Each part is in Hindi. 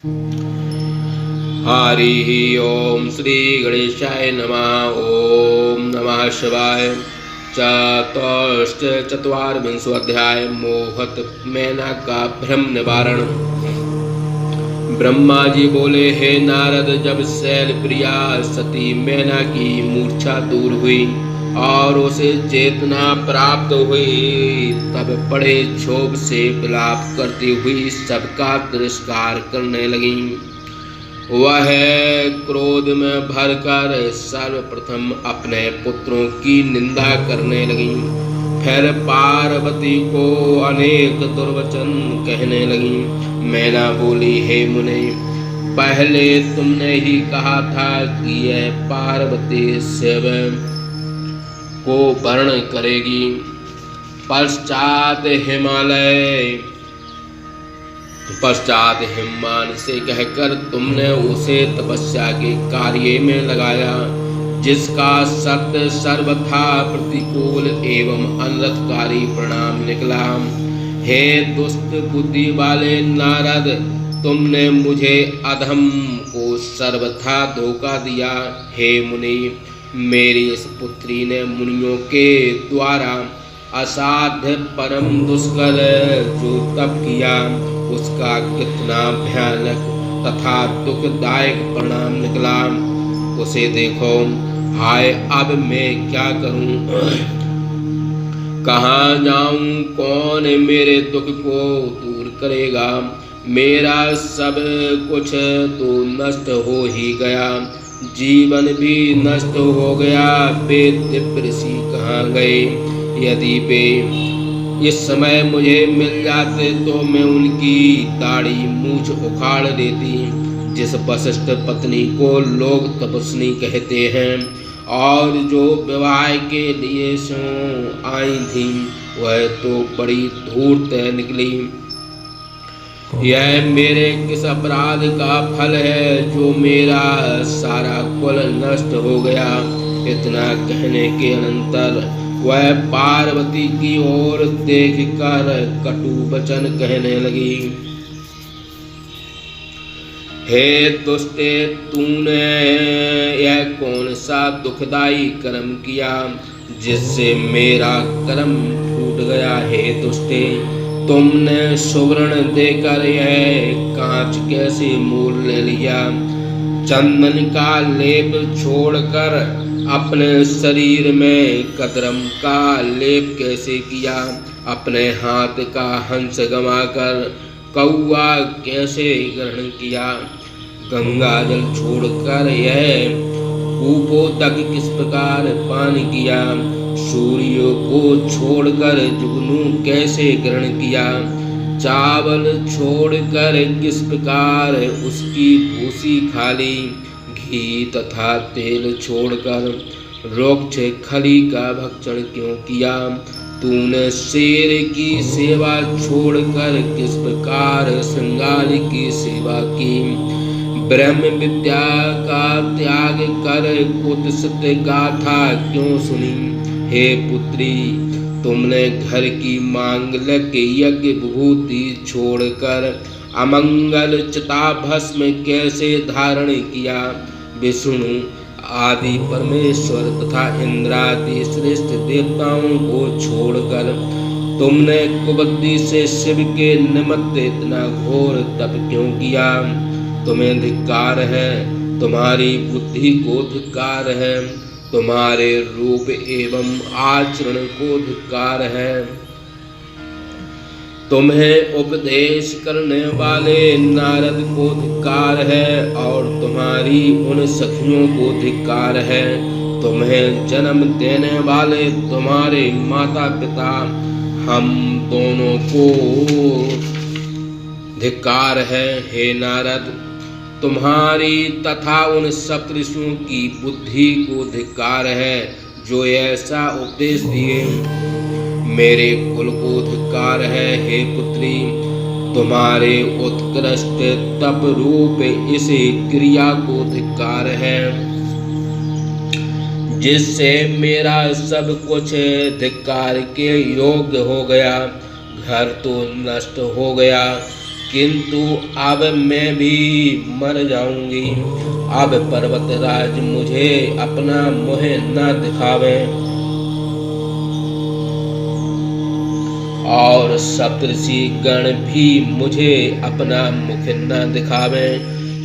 हरि ओम श्री गणेशाय नमः। ओम नमः शिवाय। चतुर्विंशोऽध्याय मोहत मैना का भ्रम निवारण। ब्रह्मा जी बोले, हे नारद, जब शैल प्रिया सती मैना की मूर्छा दूर हुई और उसे चेतना प्राप्त हुई, तब बड़े क्षोभ से विलाप करती हुई सबका तिरस्कार करने लगी। वह क्रोध में भरकर सर्वप्रथम अपने पुत्रों की निंदा करने लगी, फिर पार्वती को अनेक दुर्वचन कहने लगी। मैना बोली, हे मुने, पहले तुमने ही कहा था कि यह पार्वती शिव को वर्ण करेगी। पश्चात हिममान से कहकर तुमने उसे तपस्या के कार्य में लगाया, जिसका सत्य सर्वथा प्रतिकूल एवं अनर्थकारी परिणाम निकला। हे दुष्ट बुद्धि वाले नारद, तुमने मुझे अधम को सर्वथा धोखा दिया। हे मुनि, मेरी इस पुत्री ने मुनियों के द्वारा असाध्य परम दुष्कर जो तप किया, उसका कितना भयानक तथा दुखदायक परिणाम निकला, उसे देखो। हाय, अब मैं क्या करूं, कहाँ जाऊं, कौन मेरे दुख को दूर करेगा। मेरा सब कुछ तो नष्ट हो ही गया, जीवन भी नष्ट हो गया। वे दिव्य ऋषि कहाँ गए? यदि वे इस समय मुझे मिल जाते तो मैं उनकी दाढ़ी मूछ उखाड़ देती। जिस वशिष्ठ पत्नी को लोग तपस्विनी कहते हैं और जो विवाह के लिए सो आई थी, वह तो बड़ी धूर्त निकली। यह मेरे किस अपराध का फल है जो मेरा सारा कुल नष्ट हो गया। इतना कहने के अनंतर वह पार्वती की ओर देखकर कटु वचन कहने लगी। हे दुष्टे, तूने यह कौन सा दुखदाई कर्म किया जिससे मेरा कर्म फूट गया। हे दुष्टे, तुमने सुवर्ण देकर यह कांच कैसे मोल ले लिया। चंदन का लेप छोड़कर अपने शरीर में कदरम का लेप कैसे किया। अपने हाथ का हंस गंवाकर कौआ कैसे ग्रहण किया। गंगा जल छोड़कर यह कूपोदक किस प्रकार पान किया। सूर्य को छोड़कर जुगनू कैसे ग्रहण किया। चावल छोड़कर किस प्रकार उसकी भूसी खा ली। घी तथा तेल छोड़कर रोक्ष खली का भक्षण क्यों किया। तूने शेर की सेवा छोड़कर किस प्रकार श्रृंगार की सेवा की। ब्रह्म विद्या का त्याग कर कुत्सित गाथा क्यों सुनी। हे पुत्री, तुमने घर की मांगलिक यज्ञ विभूति छोड़कर अमंगल चिताभस्म कैसे धारण किया। विष्णु आदि परमेश्वर तथा इंद्रादि श्रेष्ठ देवताओं को छोड़कर तुमने कुबुद्धि से शिव के निमित्त इतना घोर तप क्यों किया। तुम्हें धिक्कार है, तुम्हारी बुद्धि को धिक्कार है, तुम्हारे रूप एवं आचरण को धिक्कार है। तुम्हें उपदेश करने वाले नारद को धिक्कार है और तुम्हारी उन सखियों को धिक्कार है। तुम्हें जन्म देने वाले तुम्हारे माता पिता, हम दोनों को धिक्कार है। हे नारद, तुम्हारी तथा उन सप्तऋषियों की बुद्धि को धिक्कार है जो ऐसा उपदेश दिए। मेरे कुल को धिक्कार है। हे पुत्री, तुम्हारे उत्कृष्ट तप रूप इस क्रिया को धिक्कार है, जिससे मेरा सब कुछ धिक्कार के योग्य हो गया। घर तो नष्ट हो गया, किंतु अब मैं भी मर जाऊंगी। अब पर्वतराज मुझे अपना मुँह न दिखावे और सप्तऋषि गण भी मुझे अपना मुख न दिखावे।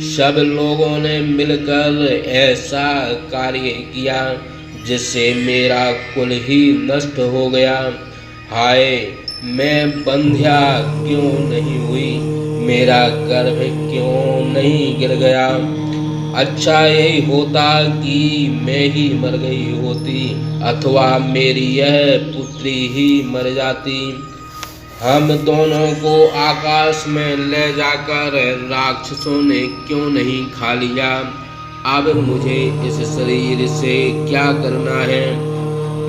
सब लोगों ने मिलकर ऐसा कार्य किया जिससे मेरा कुल ही नष्ट हो गया। हाय, मैं बंध्या क्यों नहीं हुई, मेरा गर्भ क्यों नहीं गिर गया। अच्छा यही होता कि मैं ही मर गई होती अथवा मेरी यह पुत्री ही मर जाती। हम दोनों को आकाश में ले जाकर राक्षसों ने क्यों नहीं खा लिया। अब मुझे इस शरीर से क्या करना है।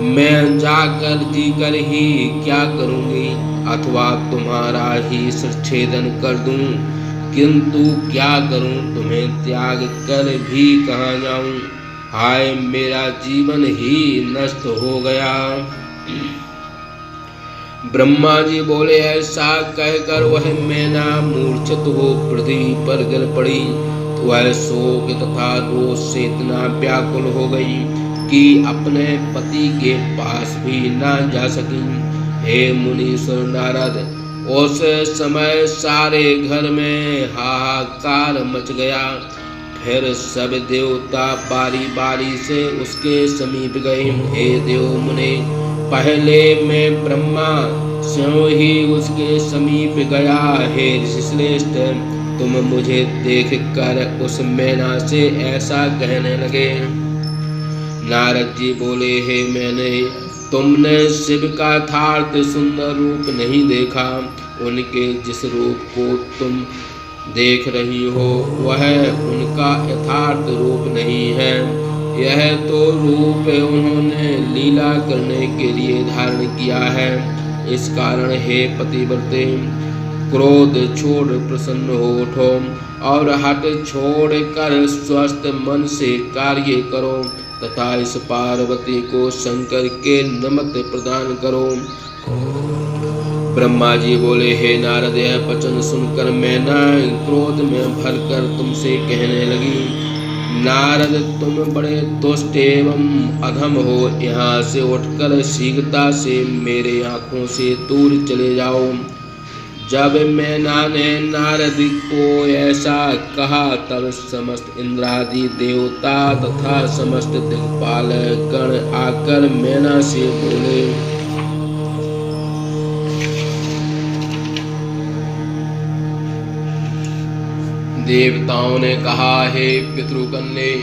मैं जाकर जीकर ही क्या करूँगी अथवा तुम्हारा ही शिरच्छेदन कर दूं। किंतु क्या करूं, तुम्हें त्याग कर भी कहाँ जाऊं। हाय, मेरा जीवन ही नष्ट हो गया। ब्रह्मा जी बोले, ऐसा कहकर वह मैना मूर्छित हो पृथ्वी पर गिर पड़ी। वह शोक तथा रोष से इतना व्याकुल हो गई कि अपने पति के पास भी न जा सकी। हे मुनीश्वर नारद, उस समय सारे घर में हाहाकार मच गया। फिर सब देवता बारी बारी से उसके समीप गए। हे देव मुने, पहले मैं ब्रह्मा स्वयं ही उसके समीप गया। हे ऋषिश्रेष्ठ, तुम मुझे देख कर उस मैना से ऐसा कहने लगे। नारद जी बोले, हे मैने, तुमने शिव का यथार्थ सुंदर रूप नहीं देखा। उनके जिस रूप को तुम देख रही हो वह उनका यथार्थ रूप नहीं है। यह तो रूप उन्होंने लीला करने के लिए धारण किया है। इस कारण हे पतिव्रते, क्रोध छोड़ प्रसन्न हो उठो और हट छोड़ कर स्वस्थ मन से कार्य करो तथा इस पार्वती को शंकर के नमत प्रदान करो। ब्रह्मा जी बोले, हे नारद, यह वचन सुनकर मैना क्रोध में भरकर तुमसे कहने लगी। नारद, तुम बड़े दुष्ट एवं अधम हो। यहाँ से उठकर शीघ्रता से मेरे आँखों से दूर चले जाओ। जब मैना ने नारद को ऐसा कहा तब समस्त इंद्रादि देवता तथा समस्त दिक्पाल गण आकर मैना से बोले, देवताओं ने कहा, हे पितृकन्ये,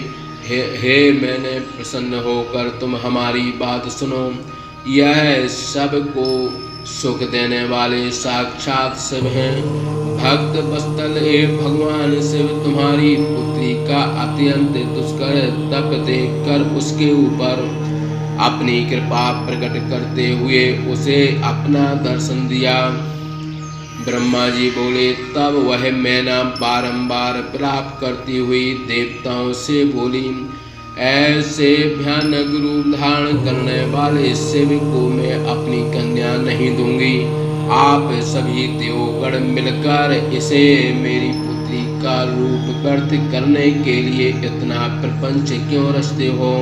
हे मैंने प्रसन्न होकर तुम हमारी बात सुनो। यह सबको सुख देने वाले साक्षात शिव हैं। भक्त वत्सल हे भगवान शिव तुम्हारी पुत्री का अत्यंत दुष्कर तप देख कर उसके ऊपर अपनी कृपा प्रकट करते हुए उसे अपना दर्शन दिया। ब्रह्मा जी बोले, तब वह मैना बारंबार विलाप करती हुई देवताओं से बोली, ऐसे भयानक रूप धारण करने वाले शिव को मैं अपनी कन्या नहीं दूंगी। आप सभी देवगण मिलकर इसे मेरी पुत्री का रूप व्यर्थ करने के लिए इतना प्रपंच क्यों रचते हो।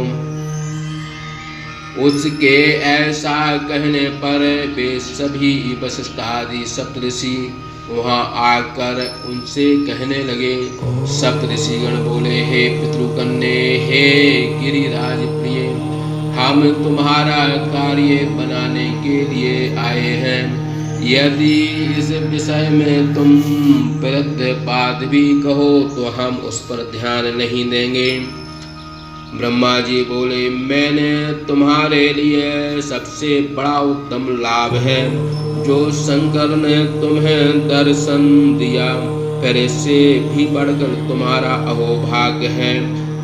उसके ऐसा कहने पर वे सभी वशिष्ठ आदि सप्तऋषि वहां आकर उनसे कहने लगे। सप्तऋषिगण बोले, हे पितृकन्ये, हे गिरिराज प्रिय, हम तुम्हारा कार्य बनाने के लिए आए हैं। यदि इस विषय में तुम विरुद्ध बात भी कहो तो हम उस पर ध्यान नहीं देंगे। ब्रह्मा जी बोले, मैंने तुम्हारे लिए सबसे बड़ा उत्तम लाभ है जो शंकर ने तुम्हें दर्शन दिया। फिर इससे भी बढ़कर तुम्हारा अहोभाग्य है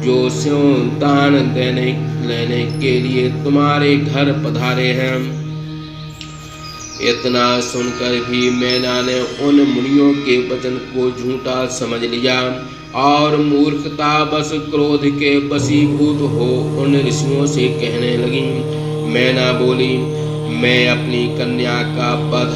जो शिव दान लेने के लिए तुम्हारे घर पधारे हैं। इतना सुनकर भी मैना ने उन मुनियों के वचन को झूठा समझ लिया और मूर्खतावश क्रोध के वशीभूत हो उन ऋषियों से कहने लगी। मैना बोली, मैं अपनी कन्या का वध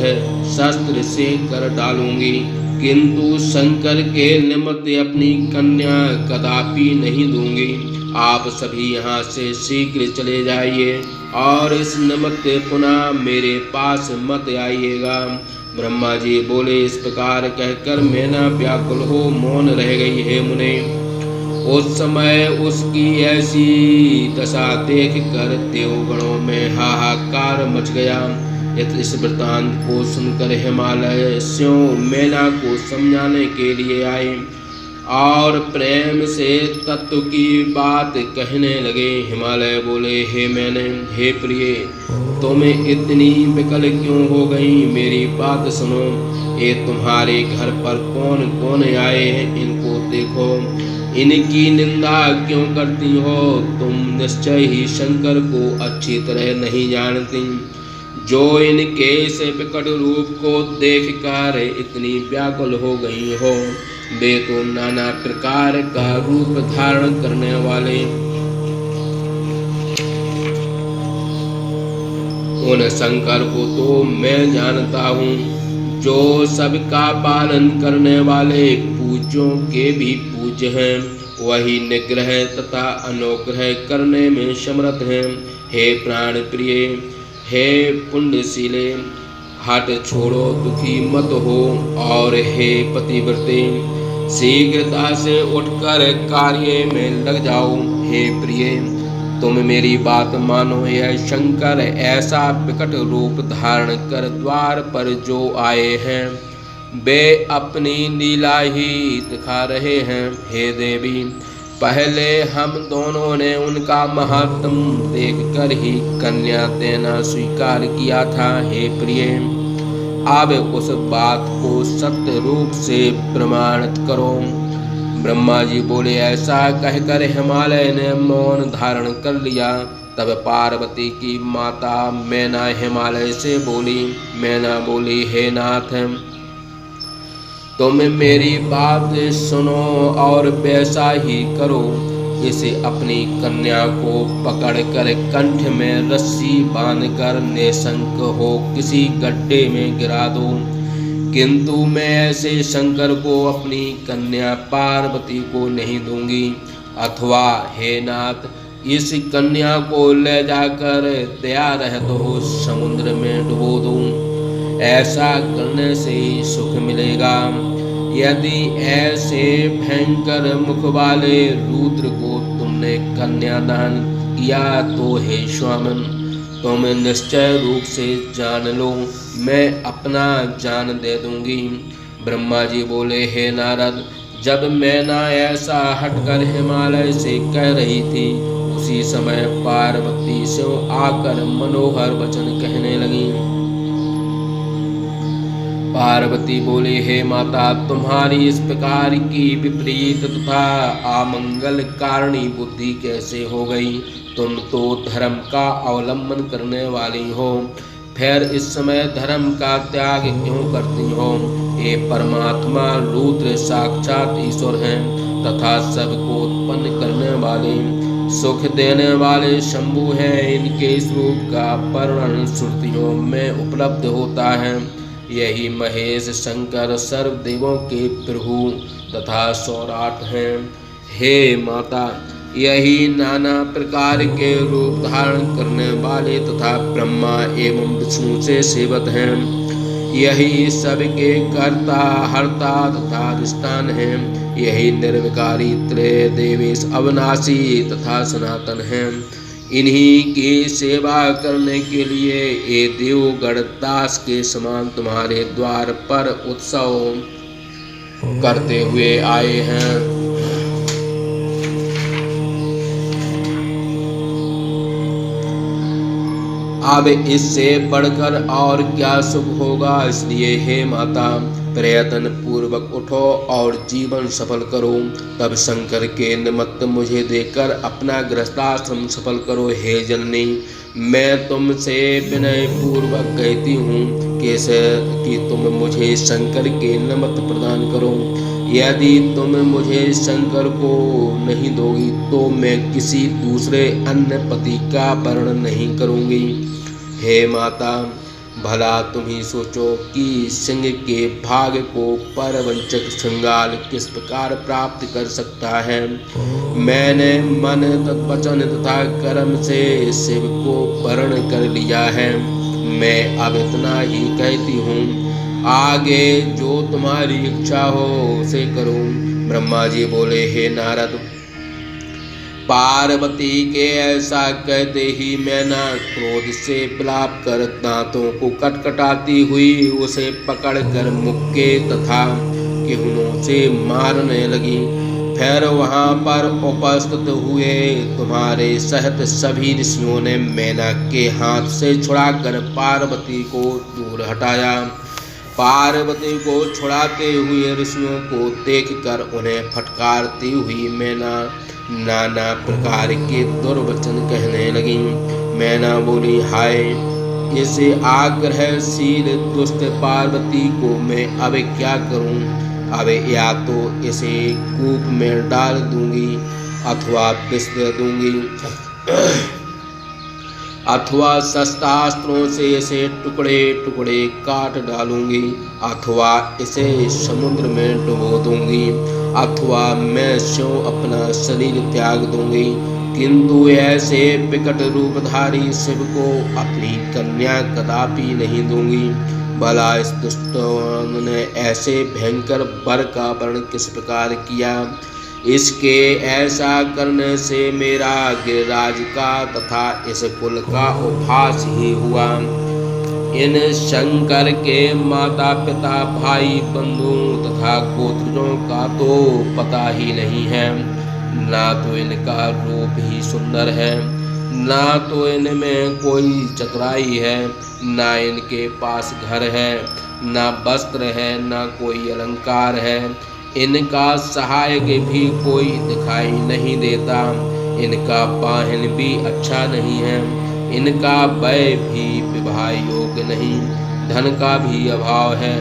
शस्त्र से कर डालूंगी। किंतु शंकर के निमित्त अपनी कन्या कदापि नहीं दूंगी। आप सभी यहाँ से शीघ्र चले जाइए और इस निमित्त पुनः मेरे पास मत आइएगा। ब्रह्मा जी बोले, इस प्रकार कहकर मैना व्याकुल हो मौन रह गई। हे मुने, उस समय उसकी ऐसी दशा देख कर देवगणों में हाहाकार मच गया। इस वृतांत को सुनकर हिमालय स्यों मैना को समझाने के लिए आए और प्रेम से तत्व की बात कहने लगे। हिमालय बोले, हे मैंने, हे प्रिय, तुम इतनी विकल क्यों हो गई? मेरी बात सुनो। ये तुम्हारे घर पर कौन कौन आए हैं, इनको देखो। इनकी निंदा क्यों करती हो? तुम निश्चय ही शंकर को अच्छी तरह नहीं जानती, जो इनके इस विकट रूप को देखकर इतनी व्याकुल हो गई हो। वे तो नाना प्रकार का रूप धारण करने वाले, उन शंकर को तो मैं जानता हूँ, जो सबका पालन करने वाले, पूज्यों के भी पूज्य हैं। वही निग्रह तथा अनुग्रह करने में समर्थ हैं। हे प्राण प्रिय, हे पुण्यशीले, हट छोड़ो, दुखी मत हो। और हे पतिव्रते, शीघ्रता से उठकर कार्य में लग जाओ। हे प्रिय, तुम मेरी बात मानो। यह शंकर ऐसा विकट रूप धारण कर द्वार पर जो आए हैं, वे अपनी लीला ही दिखा रहे हैं। हे देवी, पहले हम दोनों ने उनका महात्म देखकर ही कन्या देना स्वीकार किया था। हे प्रिय, अब उस बात को सत्य रूप से प्रमाणित करो। ब्रह्मा जी बोले, ऐसा कहकर हिमालय ने मौन धारण कर लिया। तब पार्वती की माता मैना हिमालय से बोली। मैना बोली, हे नाथ, तुम मेरी बात सुनो और वैसा ही करो। इसे अपनी कन्या को पकड़कर कंठ में रस्सी बांधकर निशंक हो किसी गड्ढे में गिरा दो। किंतु मैं ऐसे शंकर को अपनी कन्या पार्वती को नहीं दूंगी। अथवा हे नाथ, इस कन्या को ले जाकर दया रहत हो समुद्र में डुबो दूं। ऐसा करने से ही सुख मिलेगा। यदि ऐसे भयंकर मुख वाले रुद्र को तुमने कन्यादान किया तो हे स्वामिन, तुम निश्चय रूप से जान लो, मैं अपना जान दे दूंगी। ब्रह्मा जी बोले, हे नारद, जब मैना ऐसा हटकर हिमालय से कह रही थी, उसी समय पार्वती से आकर मनोहर वचन कहने लगी। पार्वती बोली, हे माता, तुम्हारी इस प्रकार की विपरीत तथा अमंगल कारणी बुद्धि कैसे हो गई? तुम तो धर्म का अवलंबन करने वाली हो, फिर इस समय धर्म का त्याग क्यों करती हो? ये परमात्मा रुद्र साक्षात ईश्वर हैं तथा सबको उत्पन्न करने वाले, सुख देने वाले शंभु हैं। इनके स्वरूप का वर्णन श्रुतियों में उपलब्ध होता है। यही महेश शंकर सर्वदेवों के प्रभु तथा सौराट हैं। हे माता, यही नाना प्रकार के रूप धारण करने वाले तथा ब्रह्मा एवं विष्णु से सेवत हैं। यही सबके कर्ता हर्ता तथा अधिष्ठान हैं। यही निर्विकारी त्रय देवेश अविनाशी तथा सनातन हैं। इन्हीं की सेवा करने के लिए ये देवगण दास के समान तुम्हारे द्वार पर उत्सव करते हुए आए हैं। अब इससे बढ़कर और क्या सुख होगा? इसलिए हे माता, प्रयत्न पूर्वक उठो और जीवन सफल करो। तब शंकर के निमित्त मुझे देकर अपना गृहस्थाश्रम सफल करो। हे जननी, मैं तुमसे विनय पूर्वक कहती हूँ कि तुम मुझे शंकर के निमित्त प्रदान करो। यदि तुम मुझे शंकर को नहीं दोगी तो मैं किसी दूसरे अन्य पति का वर्ण नहीं करूँगी। हे माता, भला तुम ही सोचो कि सिंह के भाग को परवंचक श्रृंगार किस प्रकार प्राप्त कर सकता है। मैंने मन वचन तथा कर्म से शिव को वर्ण कर लिया है। मैं अब इतना ही कहती हूँ, आगे जो तुम्हारी इच्छा हो उसे करो। ब्रह्मा जी बोले, हे नारद, पार्वती के ऐसा कहते ही मैना क्रोध से विलाप कर दांतों को कटकटाती हुई उसे पकड़कर मुक्के तथा किहुनों से मारने लगी। फिर वहां पर उपस्थित हुए तुम्हारे सहित सभी ऋषियों ने मैना के हाथ से छुड़ाकर पार्वती को दूर हटाया। पार्वती को छुड़ाते हुए ऋषियों को देखकर उन्हें फटकारती हुई मैना नाना प्रकार के दुर्वचन कहने लगी। मैना बोली, हाय, इसे आग्रहशील दुष्ट पार्वती को मैं अब क्या करूं? अब या तो इसे कूप में डाल दूंगी अथवा पिस दूंगी अथवा शस्त्रास्त्रों से इसे टुकड़े टुकड़े काट डालूंगी अथवा इसे समुद्र में डुबो दूंगी अथवा मैं स्वयं अपना शरीर त्याग दूंगी। किंतु ऐसे विकट रूपधारी शिव को अपनी कन्या कदापि नहीं दूंगी। भला इस दुष्ट ने ऐसे भयंकर वर का वर्ण किस प्रकार किया? इसके ऐसा करने से मेरा गिरिराज का तथा इस कुल का उपहास ही हुआ। इन शंकर के माता पिता भाई बंधु तथा गोत्रों का तो पता ही नहीं है। ना तो इनका रूप ही सुंदर है, ना तो इनमें कोई चतुराई है, ना इनके पास घर है, ना वस्त्र है, ना कोई अलंकार है। इनका सहायक भी कोई दिखाई नहीं देता। इनका वाहन भी अच्छा नहीं है। इनका व्यय भी विवाह योग्य नहीं। धन का भी अभाव है।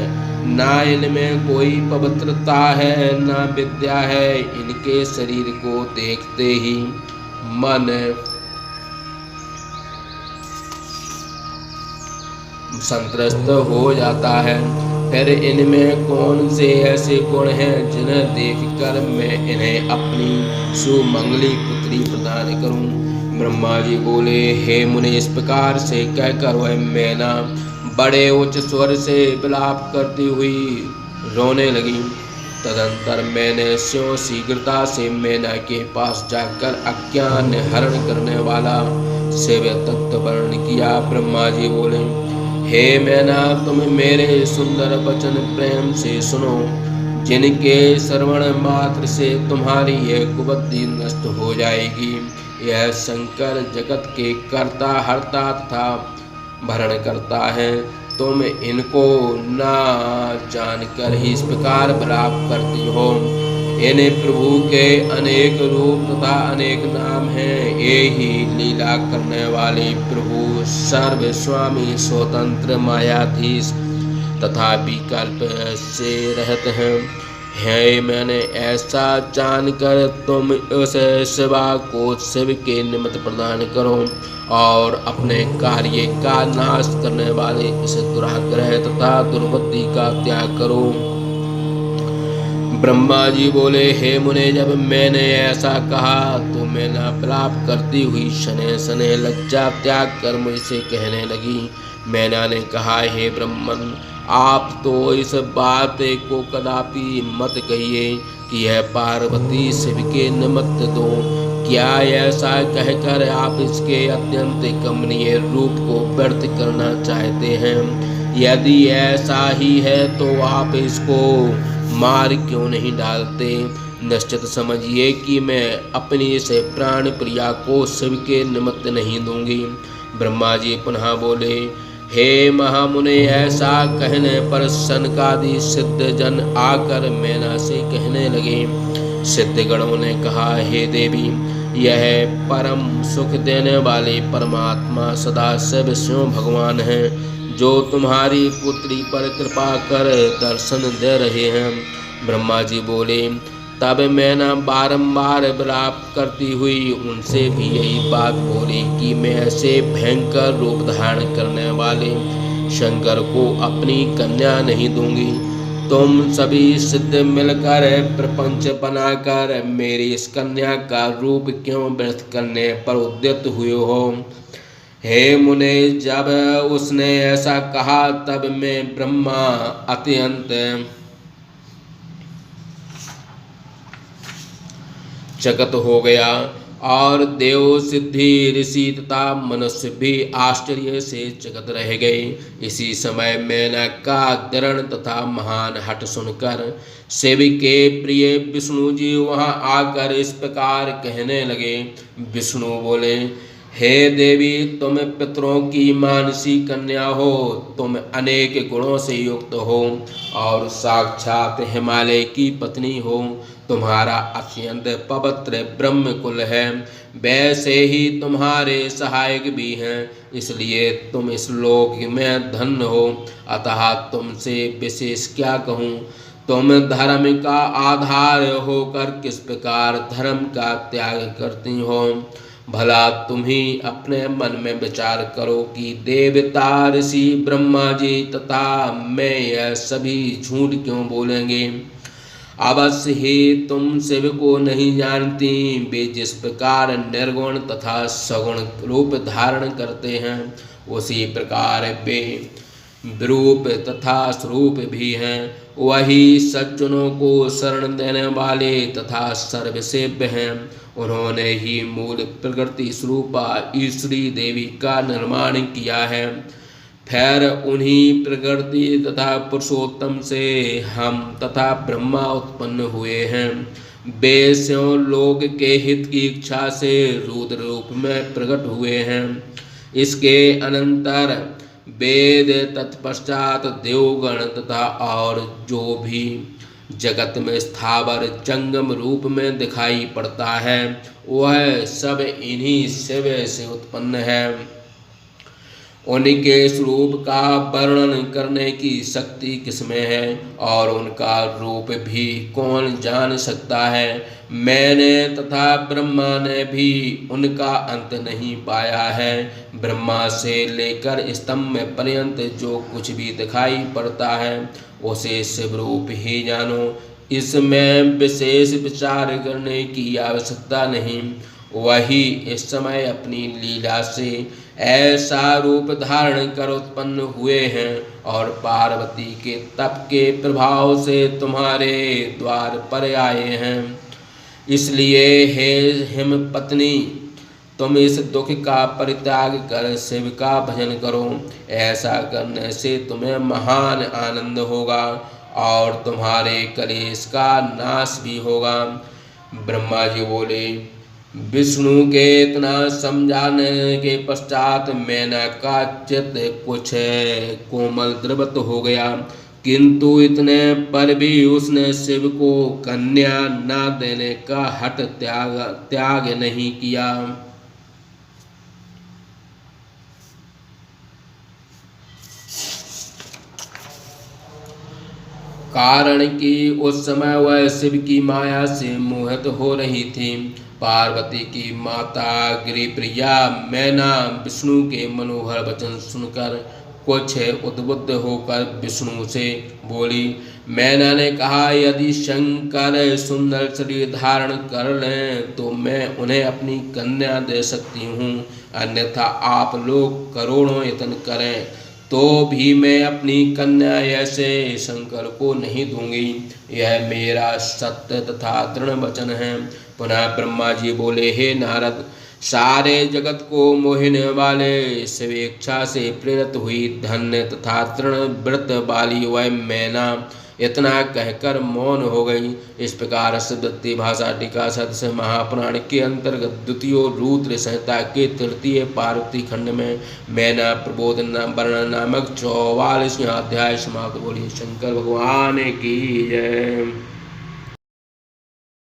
ना इनमें कोई पवित्रता है, ना विद्या है। इनके शरीर को देखते ही मन संतुष्ट हो जाता है। फिर इनमें कौन से ऐसे गुण हैं जिन्हें देखकर मैं इन्हें अपनी सुमंगली पुत्री प्रदान करूं? ब्रह्मा जी बोले, हे मुनि, इस प्रकार से कहकर वह मैना बड़े उच्च स्वर से विलाप करती हुई रोने लगी। तदंतर मैंने स्यों शीघ्रता से मैना के पास जाकर अज्ञान हरण करने वाला शिव तत्व वर्ण किया। ब्रह्मा जी बोले, हे मैना, तुम मेरे सुंदर वचन प्रेम से सुनो, जिनके श्रवण मात्र से तुम्हारी यह कुबुद्धि नष्ट हो जाएगी। यह शंकर जगत के कर्ता हर्ता तथा भरण करता है। तुम इनको ना जानकर ही इस प्रकार विलाप करती हो। इन प्रभु के अनेक रूप तथा अनेक नाम हैं। ये ही लीला करने वाले प्रभु सर्व स्वामी स्वतंत्र मायाधीश तथा विकल्प से रहते हैं। है मैंने ऐसा जानकर तुम उस शिवा को शिव के निमित्त प्रदान करो और अपने कार्य का नाश करने वाले इस दुराग्रह तथा दुर्बुद्धि का त्याग करो। ब्रह्मा जी बोले, हे मुने, जब मैंने ऐसा कहा तो मैना विलाप करती हुई शने शने लज्जा त्याग कर मुझसे कहने लगी। मैना ने कहा, हे ब्रह्मन, आप तो इस बात को कदापि मत कहिए कि यह पार्वती शिव के निमित्त दो। क्या ऐसा कहकर आप इसके अत्यंत कमनीय रूप को व्यर्थ करना चाहते हैं? यदि ऐसा ही है तो आप इसको मार क्यों नहीं डालते? निश्चित समझिए कि मैं अपनी इस प्राण प्रिया को शिव के निमित्त नहीं दूंगी। ब्रह्मा जी पुनः बोले, हे महामुने, ऐसा कहने पर सनकादि सिद्ध जन आकर मैना से कहने लगे। सिद्धगणों ने कहा, हे देवी, यह परम सुख देने वाले परमात्मा सदा शिव स्वयं भगवान हैं, जो तुम्हारी पुत्री पर कृपा कर दर्शन दे रहे हैं। ब्रह्मा जी बोले, तब मैना बारंबार विलाप करती हुई उनसे भी यही बात बोली कि मैं ऐसे भयंकर रूप धारण करने वाले शंकर को अपनी कन्या नहीं दूंगी। तुम सभी सिद्ध मिलकर प्रपंच बनाकर मेरी इस कन्या का रूप क्यों व्यर्थ करने पर उद्यत हुए हो। हे मुने, जब उसने ऐसा कहा तब मैं ब्रह्मा अत्यंत चकित हो गया और देव, सिद्धि, ऋषि तथा मनुष्य भी आश्चर्य से चकित रह गए। इसी समय मेनका का दृढ़ तथा महान हठ सुनकर शिव के प्रिय विष्णु जी वहां आकर इस प्रकार कहने लगे। विष्णु बोले, हे देवी, तुम पितरों की मानसी कन्या हो। तुम अनेक गुणों से युक्त हो और साक्षात हिमालय की पत्नी हो। तुम्हारा अत्यंत पवित्र ब्रह्म कुल है, वैसे ही तुम्हारे सहायक भी हैं, इसलिए तुम इस लोक में धन्य हो। अतः तुमसे विशेष क्या कहूँ। तुम धर्म का आधार होकर किस प्रकार धर्म का त्याग करती हो। भला तुम ही अपने मन में विचार करो कि देवता, ऋषि, ब्रह्मा जी तथा मैं यह सभी झूठ क्यों बोलेंगे। अवश्य ही तुम शिव को नहीं जानती। वे जिस प्रकार निर्गुण तथा सगुण रूप धारण करते हैं, उसी प्रकार वे विरूप तथा स्वरूप भी हैं। वही सज्जनों को शरण देने वाले तथा सर्वसेव्य हैं। उन्होंने ही मूल प्रकृति स्वरूपा ईश्वरी देवी का निर्माण किया है। फिर उन्हीं प्रकृति तथा पुरुषोत्तम से हम तथा ब्रह्मा उत्पन्न हुए हैं। वे स्यों लोक के हित की इच्छा से रुद्र रूप में प्रकट हुए हैं। इसके अनंतर वेद, तत्पश्चात देवगण तथा और जो भी जगत में स्थावर जंगम रूप में दिखाई पड़ता है, वह सब इन्हीं शिव से उत्पन्न है। उनके स्वरूप का वर्णन करने की शक्ति किसमें है और उनका रूप भी कौन जान सकता है। मैंने तथा ब्रह्मा ने भी उनका अंत नहीं पाया है। ब्रह्मा से लेकर स्तंभ पर्यंत जो कुछ भी दिखाई पड़ता है, उसे शिव रूप ही जानो। इसमें विशेष विचार करने की आवश्यकता नहीं। वही इस समय अपनी लीला से ऐसा रूप धारण कर उत्पन्न हुए हैं और पार्वती के तप के प्रभाव से तुम्हारे द्वार पर आए हैं। इसलिए हे हिम पत्नी, तुम इस दुख का परित्याग कर शिव का भजन करो। ऐसा करने से तुम्हें महान आनंद होगा और तुम्हारे कलेश का नाश भी होगा। ब्रह्मा जी बोले, विष्णु के इतना समझाने के पश्चात मेनका का चित्त कुछ कोमल द्रवत हो गया, किंतु इतने पर भी उसने शिव को कन्या न देने का हठ त्याग नहीं किया। कारण कि उस समय वह शिव की माया से मोहित हो रही थी। पार्वती की माता गिरिप्रिया मैना विष्णु के मनोहर वचन सुनकर कुछ उद्बुद्ध होकर विष्णु से बोली। मैना ने कहा, यदि शंकर सुंदर शरीर धारण कर लें तो मैं उन्हें अपनी कन्या दे सकती हूँ, अन्यथा आप लोग करोड़ों यत्न करें तो भी मैं अपनी कन्या ऐसे शंकर को नहीं दूंगी। यह मेरा सत्य तथा दृढ़ वचन है। पुनः ब्रह्मा जी बोले, हे नारद, सारे जगत को मोहिने वाले स्वेच्छा से प्रेरित हुई धन्य तथा दृढ़ व्रत वाली वह मैना इतना कहकर मौन हो गई। इस प्रकार सिद्धवती भाषा टीका सदस्य महापुराण के अंतर्गत द्वितीय रुद्र संहिता के तृतीय पार्वती खंड में मैना प्रबोधन वर्णन नामक 44वां अध्याय समाप्त। बोलिए शंकर भगवान की जय।